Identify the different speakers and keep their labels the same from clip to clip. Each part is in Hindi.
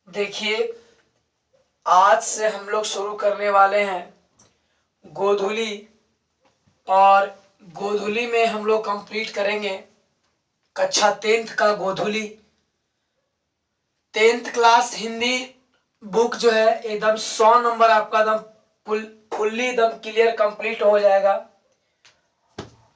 Speaker 1: देखिए, आज से हम लोग शुरू करने वाले हैं गोधुली। और गोधुली में हम लोग कंप्लीट करेंगे कक्षा 10th का गोधुली। 10th क्लास हिंदी बुक जो है एकदम 100 नंबर आपका एकदम फुल्ली एकदम क्लियर कंप्लीट हो जाएगा।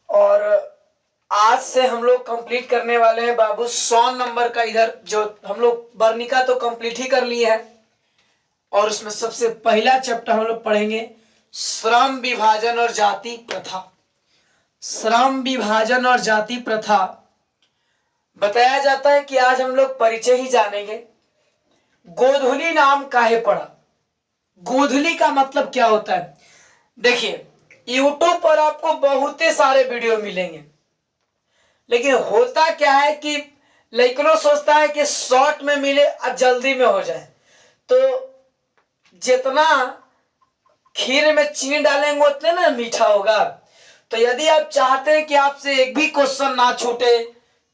Speaker 1: और आज से हम लोग कंप्लीट करने वाले हैं बाबू 100 नंबर का। इधर जो हम लोग वर्णिका तो कंप्लीट ही कर लिए है, और उसमें सबसे पहला चैप्टर हम लोग पढ़ेंगे श्रम विभाजन और जाति प्रथा। श्रम विभाजन और जाति प्रथा बताया जाता है कि आज हम लोग परिचय ही जानेंगे। गोधुली नाम काहे पड़ा, गोधुली का मतलब क्या होता है। देखिए, यूट्यूब पर आपको बहुत सारे वीडियो मिलेंगे, लेकिन होता क्या है कि लड़कों सोचता है कि शॉर्ट में मिले और जल्दी में हो जाए। तो जितना खीर में चीनी डालेंगे उतने ना मीठा होगा। तो यदि आप चाहते हैं कि आपसे एक भी क्वेश्चन ना छूटे,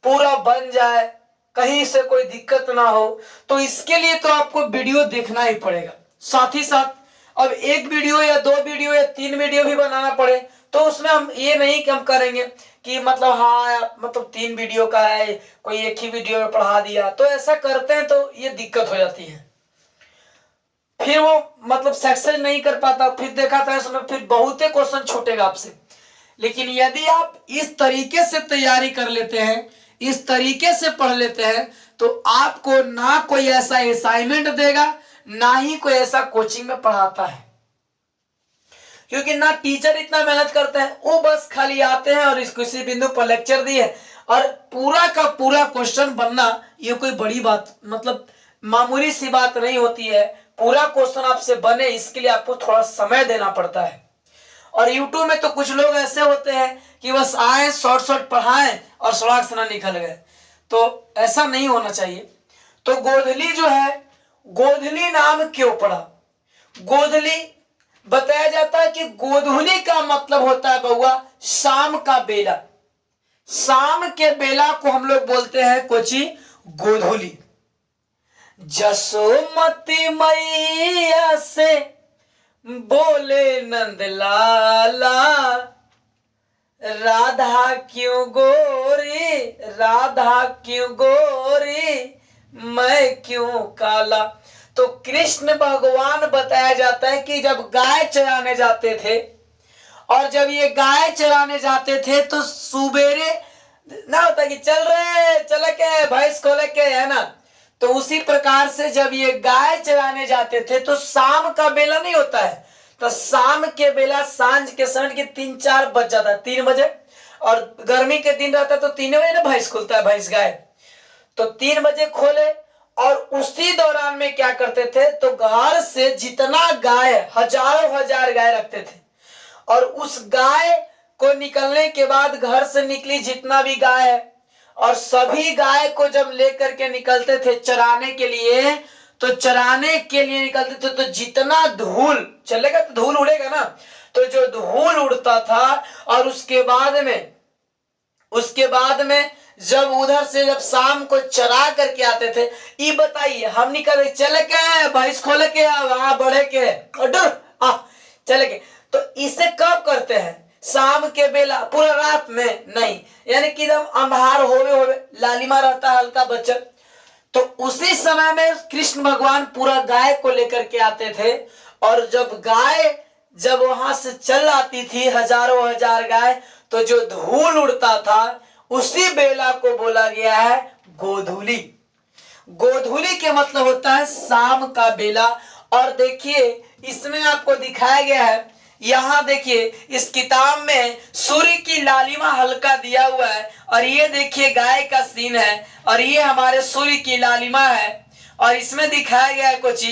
Speaker 1: पूरा बन जाए, कहीं से कोई दिक्कत ना हो, तो इसके लिए तो आपको वीडियो देखना ही पड़ेगा। साथ ही साथ अब एक वीडियो या 2 वीडियो या 3 वीडियो भी बनाना पड़े तो उसमें हम ये नहीं कि हम करेंगे कि मतलब हाँ मतलब 3 वीडियो का है, कोई एक ही वीडियो में पढ़ा दिया, तो ऐसा करते हैं तो ये दिक्कत हो जाती है। फिर वो मतलब सक्सेस नहीं कर पाता, फिर देखा था इसमें फिर बहुत ही क्वेश्चन छूटेगा आपसे। लेकिन यदि आप इस तरीके से तैयारी कर लेते हैं, इस तरीके से पढ़ लेते हैं, तो आपको ना कोई ऐसा असाइनमेंट देगा, ना ही कोई ऐसा कोचिंग में पढ़ाता है। क्योंकि ना टीचर इतना मेहनत करते हैं, वो बस खाली आते हैं और इस किसी बिंदु पर लेक्चर दिए और पूरा का पूरा क्वेश्चन बनना ये कोई बड़ी बात मतलब मामूली सी बात नहीं होती है। पूरा क्वेश्चन आपसे बने इसके लिए आपको थोड़ा समय देना पड़ता है। और YouTube में तो कुछ लोग ऐसे होते हैं कि बस आए शॉर्ट पढ़ाएं और सड़क से ना निकल गए, तो ऐसा नहीं होना चाहिए। तो गोधुली जो है, गोधुली नाम क्यों पड़ा। गोधुली बताया जाता है कि गोधुली का मतलब होता है बउआ शाम का बेला। शाम के बेला को हम लोग बोलते हैं कोची गोधुली। जसोमती मैया से बोले नंद लाला, राधा क्यों गोरी, राधा क्यों गोरी, मैं क्यों काला। तो कृष्ण भगवान बताया जाता है कि जब गाय चराने जाते थे, और जब ये गाय चराने जाते थे तो सुबेरे ना होता कि चल रहे चल के भैंस खोले के, है ना। तो उसी प्रकार से जब ये गाय चराने जाते थे तो शाम का बेला नहीं होता है, तो शाम के बेला सांझ के समय के 3-4 बज जाता है, 3 बजे। और गर्मी के दिन रहता है तो 3 बजे ना भैंस खुलता है, भैंस गाय। तो 3 बजे खोले और उसी दौरान में क्या करते थे, तो घर से जितना गाय, हजारों हजार गाय रखते थे, और उस गाय को निकलने के बाद घर से निकली जितना भी गाय है, और सभी गाय को जब लेकर के निकलते थे चराने के लिए, तो चराने के लिए निकलते थे तो जितना धूल चलेगा तो धूल उड़ेगा ना, तो जो धूल उड़ता था, और उसके बाद में जब उधर से जब शाम को चरा करके आते थे, ये बताइए हम निकल चले के भैंस खोले के वहां बढ़े के चले के, तो इसे कब करते हैं, शाम के बेला, पूरा रात में नहीं, यानी कि एकदम अंधार होवे लालिमा रहता है हल्का बचत। तो उसी समय में कृष्ण भगवान पूरा गाय को लेकर के आते थे, और जब वहां से चल आती थी हजारों हजार गाय, तो जो धूल उड़ता था उसी बेला को बोला गया है गोधुली। गोधुली के मतलब होता है शाम का बेला। और देखिए इसमें आपको दिखाया गया है, यहाँ देखिए इस किताब में सूर्य की लालिमा हल्का दिया हुआ है, और ये देखिए गाय का सीन है, और ये हमारे सूर्य की लालिमा है। और इसमें दिखाया गया है कुछ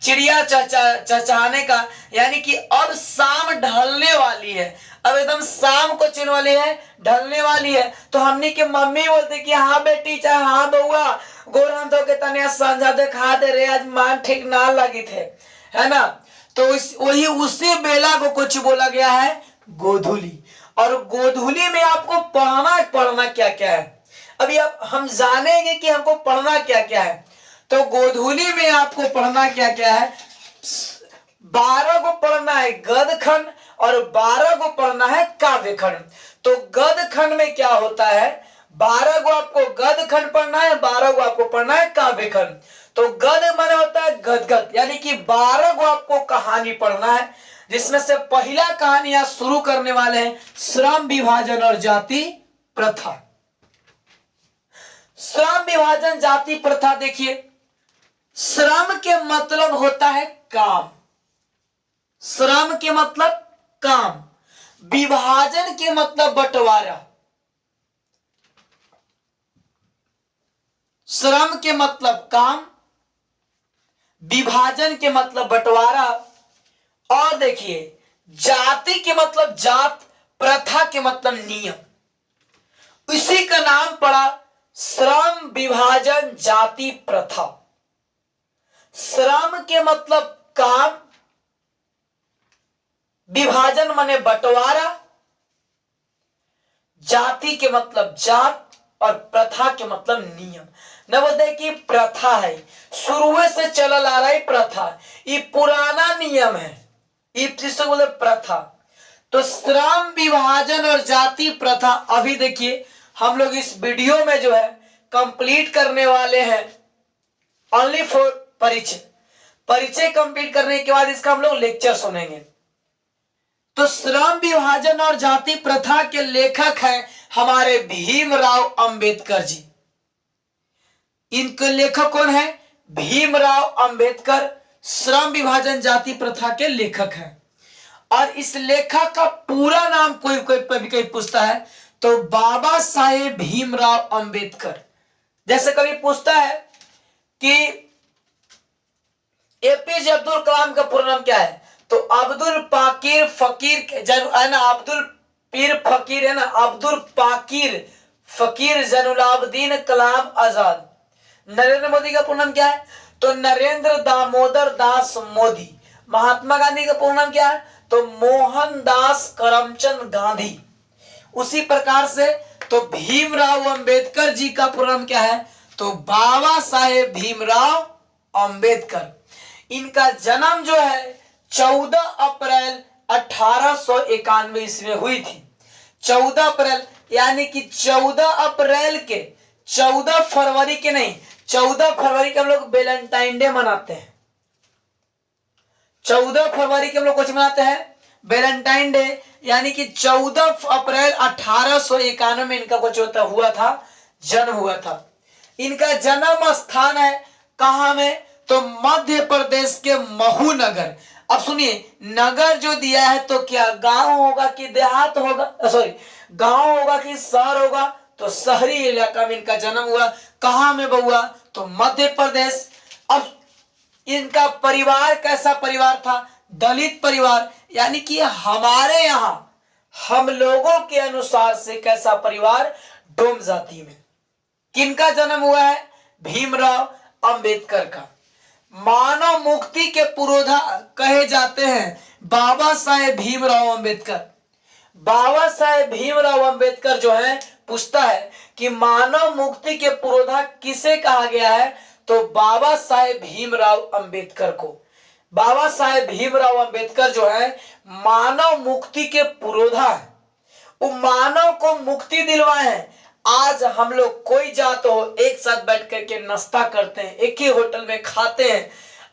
Speaker 1: चिड़िया चहचहाने का, यानी कि अब शाम ढलने वाली है, अब एकदम शाम को चिन्ह वाली है, ढलने वाली है। तो हमने की मम्मी बोलते कि हाँ बेटी चाहे हाँ बउआ गोरहन धो के तनिया संझा दे खा दे रे, आज मान ठीक ना लगी थे, है ना। तो वही उसी बेला को कुछ बोला गया है गोधुली। और गोधुली में आपको पढ़ना क्या क्या है, अभी अब हम जानेंगे कि हमको पढ़ना क्या क्या है। तो गोधूली में आपको पढ़ना क्या क्या है, 12 को पढ़ना है गद्य खंड और 12 को पढ़ना है काव्य खंड। तो गद्य खंड में क्या होता है, 12 को आपको गद्य खंड पढ़ना है, 12 को आपको पढ़ना है काव्य खंड। तो गद्य माने होता है गदगद, यानी कि 12 को आपको कहानी पढ़ना है, जिसमें से पहला कहानी यहां शुरू करने वाले हैं श्रम विभाजन और जाति प्रथा। श्रम विभाजन जाति प्रथा, देखिए श्रम के मतलब होता है काम, श्रम के मतलब काम, विभाजन के मतलब बंटवारा, श्रम के मतलब काम, विभाजन के मतलब बंटवारा, और देखिए जाति के मतलब जात, प्रथा के मतलब नियम। इसी का नाम पड़ा श्रम विभाजन जाति प्रथा। श्रम के मतलब काम, विभाजन माने बंटवारा, जाति के मतलब जात और प्रथा के मतलब नियम। नवोदय की प्रथा है, शुरू से चलल आ रहा है प्रथा, ये पुराना नियम है, ये जिसको बोले प्रथा। तो श्रम विभाजन और जाति प्रथा अभी देखिए हम लोग इस वीडियो में जो है कंप्लीट करने वाले हैं, ओनली फॉर परिचय। परिचय कंप्लीट करने के बाद इसका हम लोग लेक्चर सुनेंगे। तो श्रम विभाजन और जाति प्रथा के लेखक हैं हमारे भीमराव अंबेडकर जी। इनके लेखक कौन है, भीमराव अंबेडकर श्रम विभाजन जाति प्रथा के लेखक हैं। और इस लेखक का पूरा नाम कोई कभी पूछता है तो बाबा साहेब भीमराव अंबेडकर। जैसे कभी पूछता है कि एपीजे अब्दुल कलाम का पूरा नाम क्या है, तो अब्दुल पाकिर फकीर है ना, अब्दुल पीर फकीर है ना, अब्दुल पाकिर फकीर जैनुलाब्दीन कलाम आजाद। नरेंद्र मोदी का पूर्ण नाम क्या है, तो नरेंद्र दामोदर दास मोदी। महात्मा गांधी का पूर्ण नाम क्या है, तो मोहनदास करमचंद गांधी। उसी प्रकार से तो भीमराव अंबेडकर जी का पूर्ण नाम क्या है, तो बाबा साहेब भीमराव अंबेडकर। इनका जन्म जो है 14 अप्रैल 1891 ईस्वी में हुई थी। 14 अप्रैल, यानी कि 14 अप्रैल के, 14 फरवरी के नहीं, 14 फरवरी के हम लोग वैलेंटाइन डे मनाते हैं। 14 फरवरी के हम लोग कुछ मनाते हैं वैलेंटाइन डे, यानी कि 14 अप्रैल 1891 में इनका कुछ होता हुआ था, जन्म हुआ था। इनका जन्म स्थान है कहां में, तो मध्य प्रदेश के महू नगर। अब सुनिए, नगर जो दिया है तो क्या गांव होगा कि देहात होगा, सॉरी गांव होगा कि शहर होगा, तो शहरी इलाका में इनका जन्म हुआ। कहां में हुआ, तो मध्य प्रदेश। अब इनका परिवार कैसा परिवार था, दलित परिवार, यानी कि हमारे यहां हम लोगों के अनुसार से कैसा परिवार, डोम जाति में। किनका जन्म हुआ है, भीमराव अंबेडकर का। मानव मुक्ति के पुरोधा कहे जाते हैं बाबा साहेब भीमराव अंबेडकर। बाबा साहेब भीमराव अंबेडकर जो है पूछता है कि मानव मुक्ति के पुरोधा किसे कहा गया है, तो बाबा साहेब भीमराव अंबेडकर को। बाबा साहेब भीमराव अंबेडकर जो है मानव मुक्ति के पुरोधा है, वो मानव को मुक्ति दिलवाए हैं। आज हम लोग कोई जात हो एक साथ बैठ करके नाश्ता करते हैं, एक ही होटल में खाते हैं,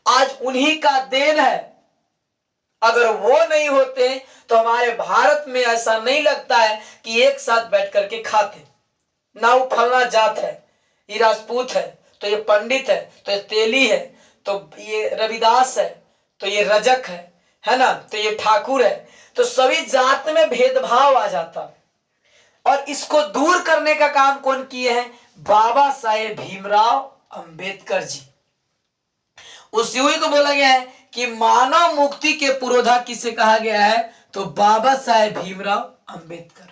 Speaker 1: आज उन्हीं का देन है। अगर वो नहीं होते तो हमारे भारत में ऐसा नहीं लगता है कि एक साथ बैठ करके खाते। ना वो फलना जात है, ये राजपूत है, तो ये पंडित है, तो ये तेली है, तो ये रविदास है, तो ये रजक है ना, तो ये ठाकुर है। तो सभी जात में भेदभाव आ जाता, और इसको दूर करने का काम कौन किए हैं, बाबा साहेब भीमराव अंबेडकर जी। उस युग को बोला गया है कि मानव मुक्ति के पुरोधा किसे कहा गया है, तो बाबा साहेब भीमराव अंबेडकर।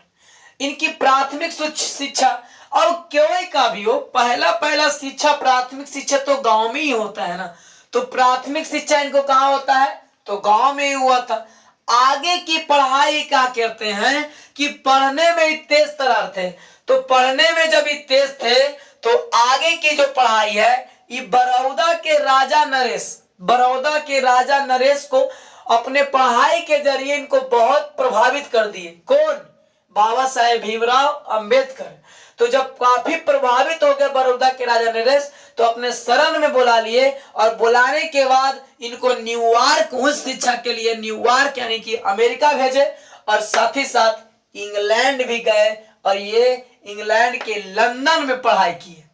Speaker 1: इनकी प्राथमिक शिक्षा, और कोई का भी हो, पहला शिक्षा, प्राथमिक शिक्षा तो गांव में ही होता है ना, तो प्राथमिक शिक्षा इनको कहाँ होता है, तो गांव में ही हुआ था। आगे की पढ़ाई क्या कहते हैं कि पढ़ने में तेज तरार थे, तो पढ़ने में जब तेज थे तो आगे की जो पढ़ाई है ये बड़ौदा के राजा नरेश को अपने पढ़ाई के जरिए इनको बहुत प्रभावित कर दिए। कौन? बाबा साहेब भीमराव अंबेडकर। तो जब काफी प्रभावित हो गए बड़ौदा के राजा नरेश, तो अपने शरण में बुला लिए और बुलाने के बाद इनको न्यूयॉर्क उच्च शिक्षा के लिए न्यूयॉर्क यानी कि अमेरिका भेजे और साथ ही साथ इंग्लैंड भी गए और ये इंग्लैंड के लंदन में पढ़ाई की।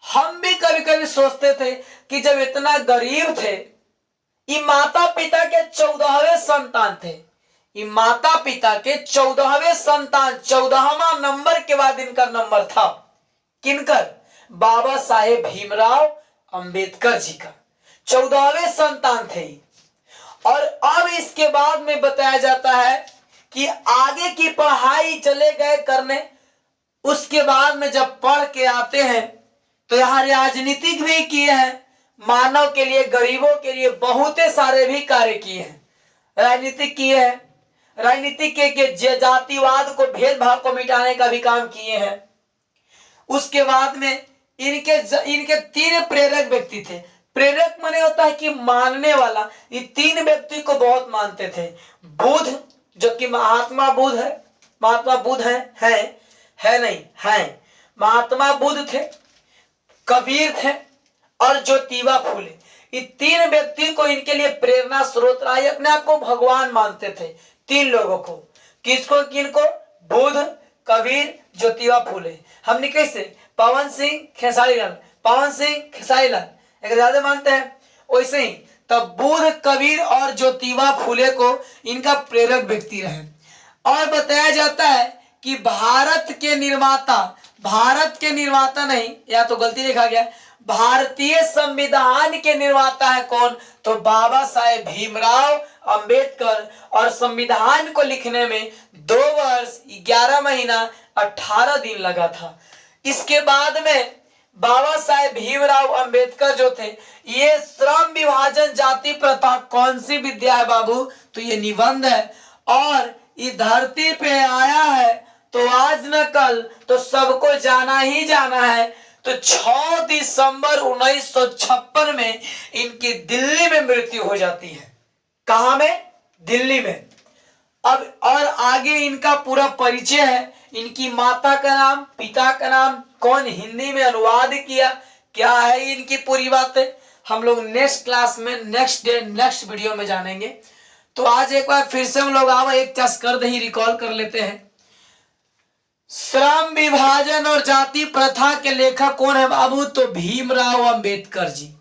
Speaker 1: हम भी कभी कभी सोचते थे कि जब इतना गरीब थे, ये माता पिता के 14वें संतान थे, ये माता पिता के 14वें संतान, 14वां नंबर के बाद इनका नंबर था किनकर? बाबा साहेब भीमराव अंबेडकर जी का 14वें संतान थे। और अब इसके बाद में बताया जाता है कि आगे की पढ़ाई चले गए करने। उसके बाद में जब पढ़ के आते हैं तो यहाँ राजनीतिक भी किए हैं, मानव के लिए, गरीबों के लिए बहुत सारे भी कार्य किए हैं, राजनीतिक किए हैं, राजनीतिक के जातिवाद को, भेदभाव को मिटाने का भी काम किए हैं। उसके बाद में इनके 3 प्रेरक व्यक्ति थे। प्रेरक माने होता है कि मानने वाला। ये 3 व्यक्ति को बहुत मानते थे। बुद्ध, जो कि महात्मा बुद्ध है, महात्मा बुद्ध है, महात्मा बुद्ध थे, कबीर थे और ज्योतिबा फूले। ये 3 व्यक्ति को इनके लिए प्रेरणा स्रोत रहा। अपने आप को भगवान मानते थे 3 लोगों को। किसको? किनको? बुद्ध, कबीर, ज्योतिबा फूले। हमने कैसे? पवन सिंह खेसारीलाल एक ज्यादा मानते हैं, वैसे ही तब बुद्ध, कबीर और ज्योतिबा फूले को इनका प्रेरक व्यक्ति रहे। और बताया जाता है कि भारत के निर्माता नहीं, या तो गलती लिखा गया, भारतीय संविधान के निर्माता है कौन? तो बाबा साहेब भीमराव अंबेडकर। और संविधान को लिखने में 2 वर्ष 11 महीना 18 दिन लगा था। इसके बाद में बाबा साहेब भीमराव अंबेडकर जो थे, ये श्रम विभाजन जाति प्रथा कौन सी विद्या है बाबू? तो ये निबंध है। और ये धरती पे आया है तो आज न कल तो सबको जाना ही जाना है। तो 6 दिसंबर 1956 में इनकी दिल्ली में मृत्यु हो जाती है। कहां में? दिल्ली में। अब और आगे इनका पूरा परिचय है। इनकी माता का नाम, पिता का नाम, कौन हिंदी में अनुवाद किया, क्या है इनकी पूरी बातें हम लोग नेक्स्ट क्लास में, नेक्स्ट वीडियो में जानेंगे। तो आज एक बार फिर से हम लोग आओ एक चस्कर ही रिकॉल कर लेते हैं। श्रम विभाजन और जाति प्रथा के लेखक कौन है बाबू? तो भीमराव अंबेडकर जी।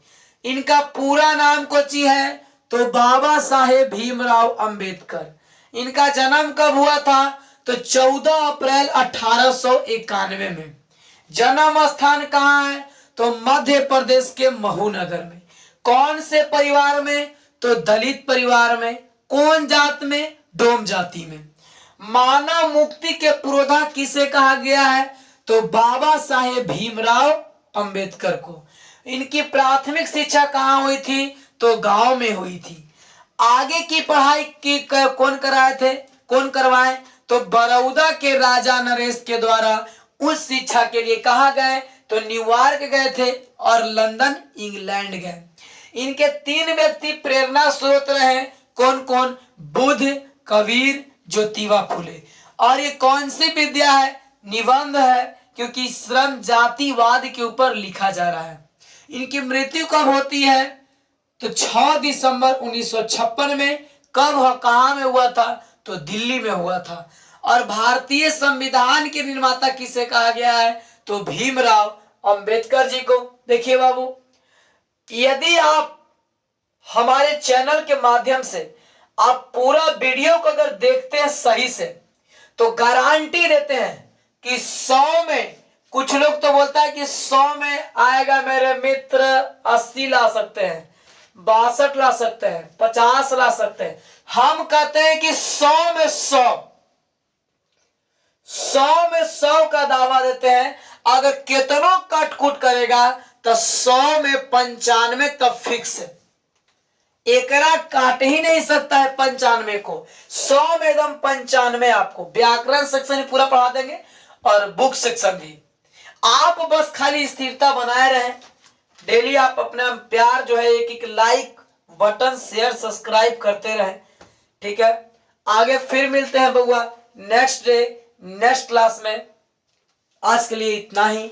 Speaker 1: इनका पूरा नाम कोची है? तो बाबा साहेब भीमराव अंबेडकर। इनका जन्म कब हुआ था? तो 14 अप्रैल 1891 में। जन्म स्थान कहाँ है? तो मध्य प्रदेश के महू नगर में। कौन से परिवार में? तो दलित परिवार में। कौन जात में? डोम जाति में। मानव मुक्ति के पुरोधा किसे कहा गया है? तो बाबा साहेब भीमराव अंबेडकर को। इनकी प्राथमिक शिक्षा कहाँ हुई थी? तो गांव में हुई थी। आगे की पढ़ाई कौन करवाए? तो बड़ौदा के राजा नरेश के द्वारा उच्च शिक्षा के लिए कहाँ गए? तो न्यूयॉर्क गए थे और लंदन, इंग्लैंड गए। इनके 3 व्यक्ति प्रेरणा स्रोत रहे। कौन कौन? बुद्ध, कबीर, ज्योतिबा फूले। और ये कौन सी विद्या है? निबंध है, क्योंकि श्रम जातिवाद के ऊपर लिखा जा रहा है। इनकी मृत्यु कब होती है? तो 6 दिसंबर 1956 में। कब, कहां में हुआ था? तो दिल्ली में हुआ था। और भारतीय संविधान के निर्माता किसे कहा गया है? तो भीमराव अंबेडकर जी को। देखिए बाबू, यदि आप हमारे चैनल के माध्यम से आप पूरा वीडियो को अगर देखते हैं सही से, तो गारंटी देते हैं कि 100 में, कुछ लोग तो बोलता है कि 100 में आएगा मेरे मित्र 80 ला सकते हैं, 62 ला सकते हैं, 50 ला सकते हैं। हम कहते हैं कि 100 में 100 का दावा देते हैं। अगर कितनों कट-कुट करेगा तो 100 में 95 तब फिक्स है। एकरा काट ही नहीं सकता है 95 को। 100 में एकदम 95 आपको व्याकरण सेक्शन पूरा पढ़ा देंगे और बुक सेक्शन भी। आप बस खाली स्थिरता बनाए रहें। डेली आप अपना प्यार जो है एक एक लाइक बटन शेयर सब्सक्राइब करते रहें, ठीक है। आगे फिर मिलते हैं बउआ नेक्स्ट डे नेक्स्ट क्लास में। आज के लिए इतना ही।